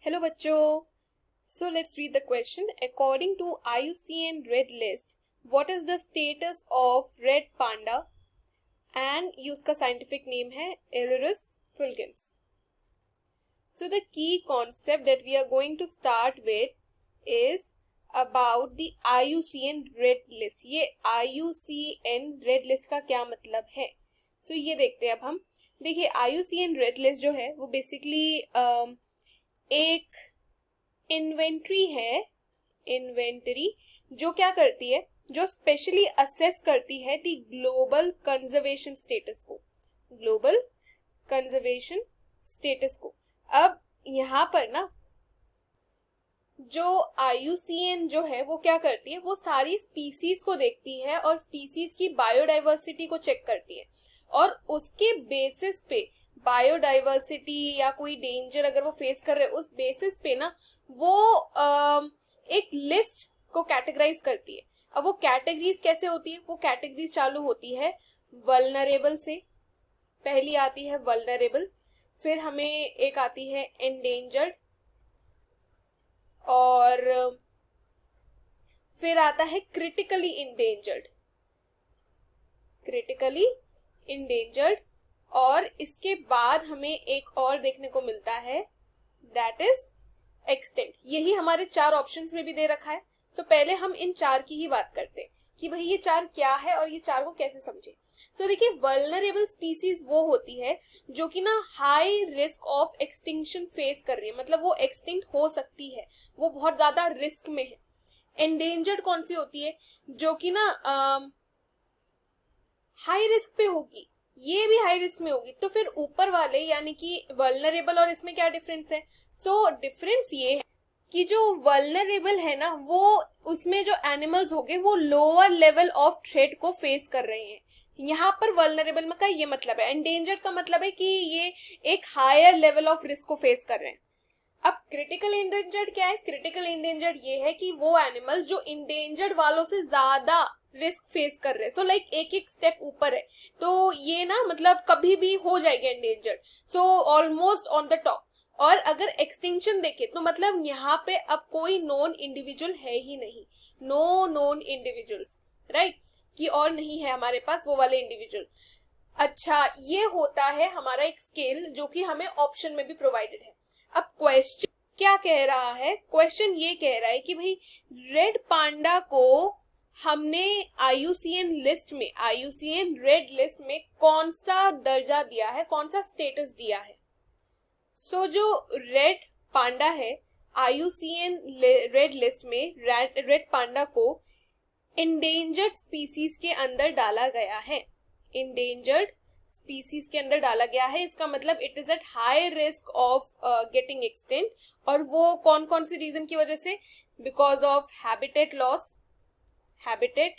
Hello बच्चों, so let's read the question. According to IUCN Red List, what is the status of red panda? And ये उसका scientific name है Elurus fulgens. So the key concept that we are going to start with is about the IUCN Red List. ये IUCN Red List का क्या मतलब है? So ये देखते हैं अब हम. देखिए IUCN Red List जो है वो बेसिकली एक इन्वेंट्री है, इन्वेंटरी जो क्या करती है, जो स्पेशली असेस करती है दी ग्लोबल कंजर्वेशन स्टेटस को, ग्लोबल कंजर्वेशन स्टेटस को. अब यहाँ पर ना जो IUCN जो है वो क्या करती है, वो सारी स्पीसीज को देखती है और स्पीसीज की बायोडाइवर्सिटी को चेक करती है और उसके बेसिस पे बायोडाइवर्सिटी या कोई डेंजर अगर वो फेस कर रहे उस बेसिस पे ना वो एक लिस्ट को कैटेगराइज करती है. अब वो कैटेगरीज कैसे होती है, वो कैटेगरीज चालू होती है वल्नरेबल से. पहली आती है वल्नरेबल, फिर हमें एक आती है एंडेंजर्ड और फिर आता है क्रिटिकली इंडेंजर्ड, क्रिटिकली इंडेंजर्ड और इसके बाद हमें एक और देखने को मिलता है दैट इज एक्सटेंट. यही हमारे चार ऑप्शंस में भी दे रखा है. सो पहले हम इन चार की ही बात करते हैं कि भाई ये चार क्या है और ये चार को कैसे समझे. सो देखिए वल्नरेबल स्पीसीज वो होती है जो कि ना high risk of extinction face कर रही है, मतलब वो एक्सटिंक्ट हो सकती है, वो बहुत ज्यादा रिस्क में है. एंडेंजर्ड कौन सी होती है, जो कि ना हाई रिस्क पे होगी, ये भी हाई रिस्क में होगी. तो फिर ऊपर वाले यानी कि वल्नरेबल और इसमें क्या डिफरेंस है. सो डिफरेंस ये है कि जो वल्नरेबल है ना वो उसमें जो एनिमल्स हो गए वो लोअर लेवल ऑफ थ्रेट को फेस कर रहे हैं. यहाँ पर वल्नरेबल का ये मतलब है. एंडेंजर्ड का मतलब है कि ये एक हायर लेवल ऑफ रिस्क को फेस कर रहे हैं. अब क्रिटिकल इंडेंजर्ड क्या है, क्रिटिकल इंडेंजर्ड ये है कि वो एनिमल जो इंडेंजर्ड वालों से ज्यादा रिस्क फेस कर रहे हैं. सो लाइक एक एक स्टेप ऊपर है, तो ये ना मतलब कभी भी हो जाएगा endangered, so almost on the top. और अगर एक्सटिंक्शन देखे तो मतलब यहाँ पे अब कोई नॉन इंडिविजुअल है ही नहीं, नो नॉन इंडिविजुअल्स, राइट, कि और नहीं है हमारे पास वो वाले इंडिविजुअल. अच्छा, ये होता है हमारा एक स्केल जो कि हमें ऑप्शन में भी प्रोवाइडेड है. अब क्वेश्चन क्या कह रहा है, क्वेश्चन ये कह रहा है कि भाई रेड पांडा को हमने IUCN लिस्ट में, IUCN रेड लिस्ट में कौन सा दर्जा दिया है, कौन सा स्टेटस दिया है. सो जो रेड पांडा है IUCN रेड लिस्ट में रेड पांडा को इंडेंजर्ड स्पीसीज के अंदर डाला गया है, इंडेंजर्ड स्पीसीज के अंदर डाला गया है. इसका मतलब it is at high risk of getting extinct. और वो कौन कौन सी रीजन की वजह से, because of habitat loss, habitat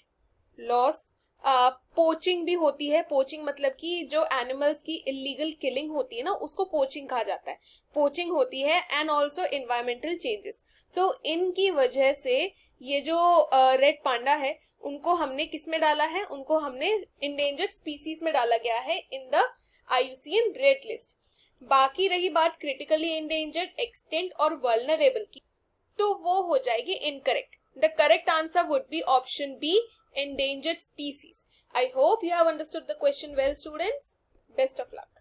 loss, poaching भी होती है. पोचिंग मतलब कि जो एनिमल्स की इलीगल किलिंग होती है ना उसको पोचिंग कहा जाता है, पोचिंग होती है. And also environmental changes. So इनकी वजह से ये जो रेड पांडा है उनको हमने किस में डाला है, उनको हमने इंडेंजर्ड स्पीसीज में डाला गया है in the IUCN red list. बाकी रही बात क्रिटिकली इंडेंजर्ड, एक्सटेंट और वल्नरेबल की, तो वो हो जाएगी incorrect. The correct answer would be option B, endangered species. I hope you have understood the question well, students. Best of luck.